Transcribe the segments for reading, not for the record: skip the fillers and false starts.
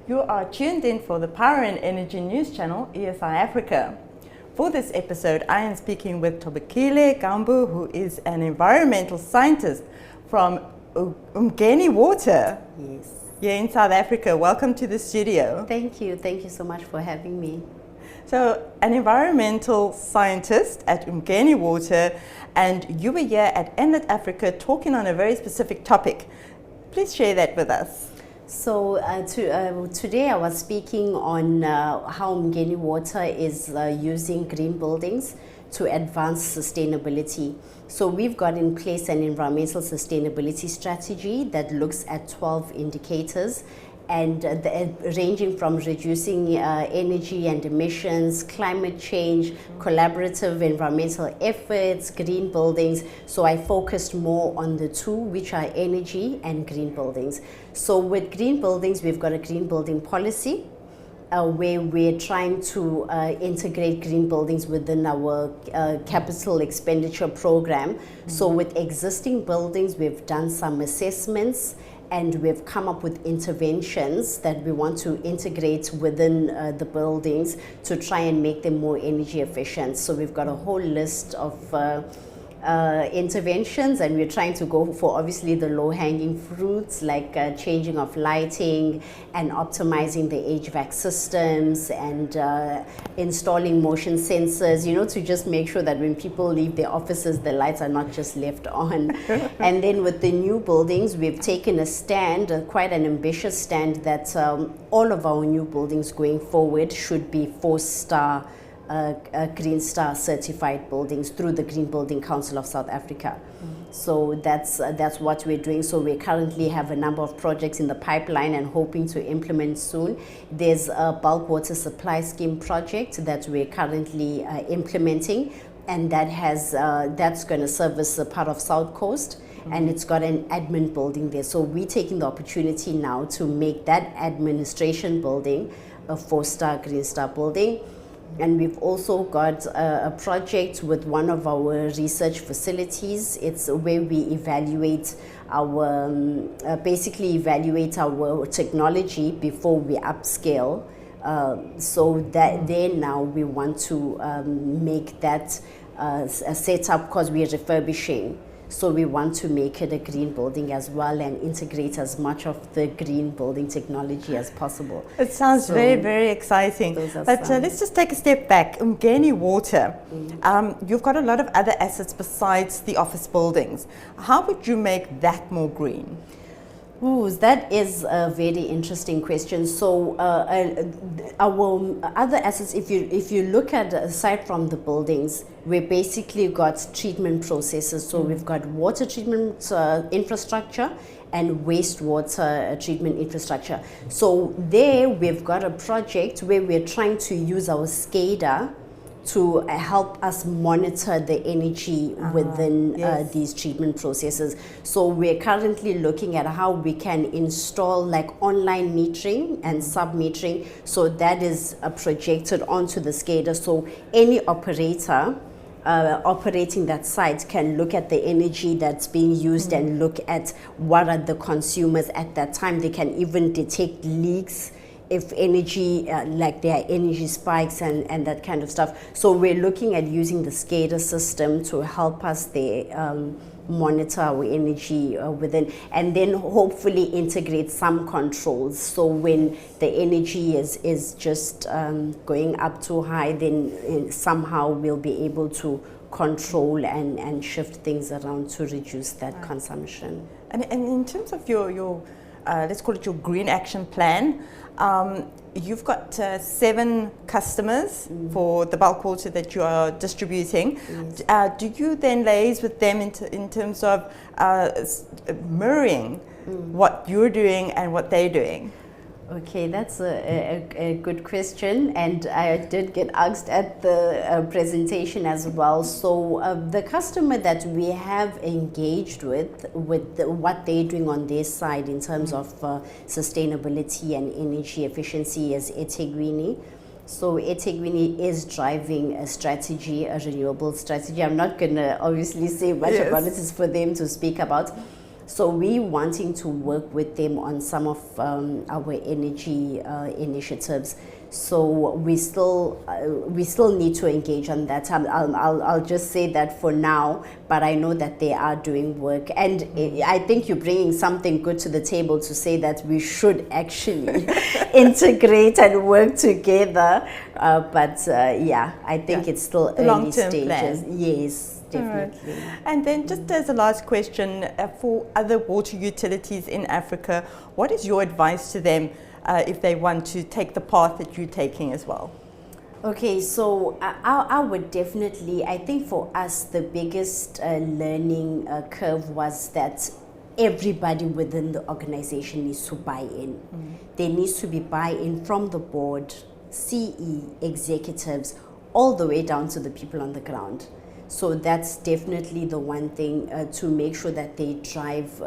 You are tuned in for the Power and Energy News channel, ESI Africa. For this episode, I am speaking with Thobekile Gambu, who is an environmental scientist from Umgeni Water. Yes. Here in South Africa. Welcome to the studio. Thank you. Thank you so much for having me. So, an environmental scientist at Umgeni Water, and you were here at Endlet Africa talking on a very specific topic. Please share that with us. So today I was speaking on how Umgeni Water is using green buildings to advance sustainability. So we've got in place an environmental sustainability strategy that looks at 12 indicators and ranging from reducing energy and emissions, climate change, collaborative environmental efforts, green buildings. So I focused more on the two, which are energy and green buildings. So with green buildings, we've got a green building policy where we're trying to integrate green buildings within our capital expenditure program. So with existing buildings, we've done some assessments and we've come up with interventions that we want to integrate within the buildings to try and make them more energy efficient. So we've got a whole list of interventions, and we're trying to go for obviously the low-hanging fruits like changing of lighting and optimizing the HVAC systems and installing motion sensors, you know, to just make sure that when people leave their offices, the lights are not just left on. And then with the new buildings, we've taken a stand, quite an ambitious stand, that all of our new buildings going forward should be 4-star Green Star certified buildings through the Green Building Council of South Africa. So that's what we're doing. So we currently have a number of projects in the pipeline and hoping to implement soon. There's a bulk water supply scheme project that we're currently implementing, and that has that's going to service a part of South Coast. And it's got an admin building there. So we're taking the opportunity now to make that administration building a 4-star Green Star building. And we've also got a project with one of our research facilities. It's where we evaluate our, basically evaluate our technology before we upscale. So that there now we want to make that a setup because we're refurbishing. So we want to make it a green building as well and integrate as much of the green building technology as possible. It sounds very, very exciting. But let's just take a step back. Umgeni Water, you've got a lot of other assets besides the office buildings. How would you make that more green? Ooh, that is a very interesting question. So our other assets, if you look at, aside from the buildings, we basically got treatment processes. So we've got water treatment infrastructure and wastewater treatment infrastructure. So there we've got a project where we're trying to use our SCADA to help us monitor the energy within these treatment processes. So we're currently looking at how we can install like online metering and sub-metering. So that is projected onto the SCADA. So any operator operating that site can look at the energy that's being used and look at what are the consumers at that time. They can even detect leaks if energy, like there are energy spikes and that kind of stuff. So we're looking at using the SCADA system to help us there, monitor our energy within, and then hopefully integrate some controls. So when the energy is just going up too high, then somehow we'll be able to control and shift things around to reduce that consumption. And in terms of your let's call it your green action plan, you've got 7 customers for the bulk water that you are distributing. Yes. Do you then liaise with them in terms of mirroring what you're doing and what they're doing? Okay, that's a good question, and I did get asked at the presentation as well. So the customer that we have engaged with what they're doing on their side in terms of sustainability and energy efficiency is attaining. So attaining is driving a strategy, a renewable strategy. I'm not going to obviously say much about it. It's for them to speak about. So we wanting to work with them on some of our energy initiatives. So we still need to engage on that. I'll just say that for now, but I know that they are doing work, and I think you're bringing something good to the table to say that we should actually integrate and work together. Yeah, I think it's still early stages. Plan. Yes, definitely. Right. And then just as a last question, for other water utilities in Africa, what is your advice to them if they want to take the path that you're taking as well? Okay, so I would definitely, I think for us, the biggest learning curve was that everybody within the organization needs to buy in. There needs to be buy-in from the board, CE, executives, all the way down to the people on the ground. So that's definitely the one thing to make sure that they drive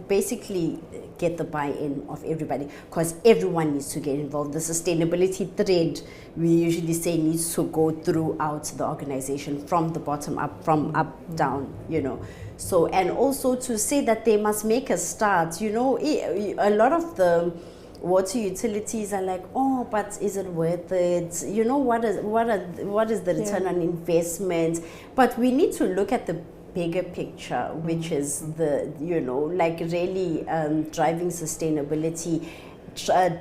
basically get the buy-in of everybody, because everyone needs to get involved. The sustainability thread, we usually say, needs to go throughout the organization from the bottom up, from up down, you know. So, and also to say that they must make a start, you know. A lot of the water utilities are like, oh, but is it worth it? You know, what is the return on investment? But we need to look at the bigger picture, which is the, you know, like really driving sustainability,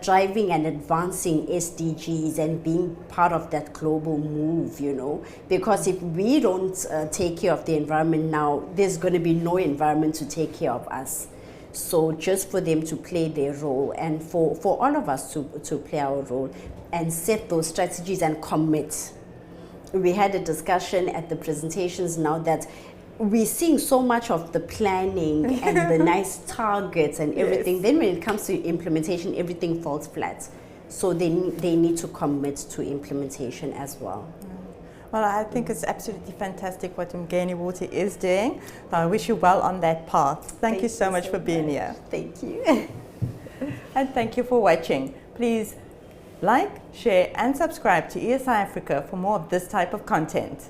driving and advancing SDGs and being part of that global move, you know. Because if we don't take care of the environment now, there's going to be no environment to take care of us. So just for them to play their role, and for all of us to play our role and set those strategies and commit. We had a discussion at the presentations now that we're seeing so much of the planning and the nice targets and everything. Yes. Then when it comes to implementation, everything falls flat. So they need to commit to implementation as well. Well, I think it's absolutely fantastic what Umgeni Water is doing. I wish you well on that path. Thank you so much for being here. Thank you. And thank you for watching. Please like, share and subscribe to ESI Africa for more of this type of content.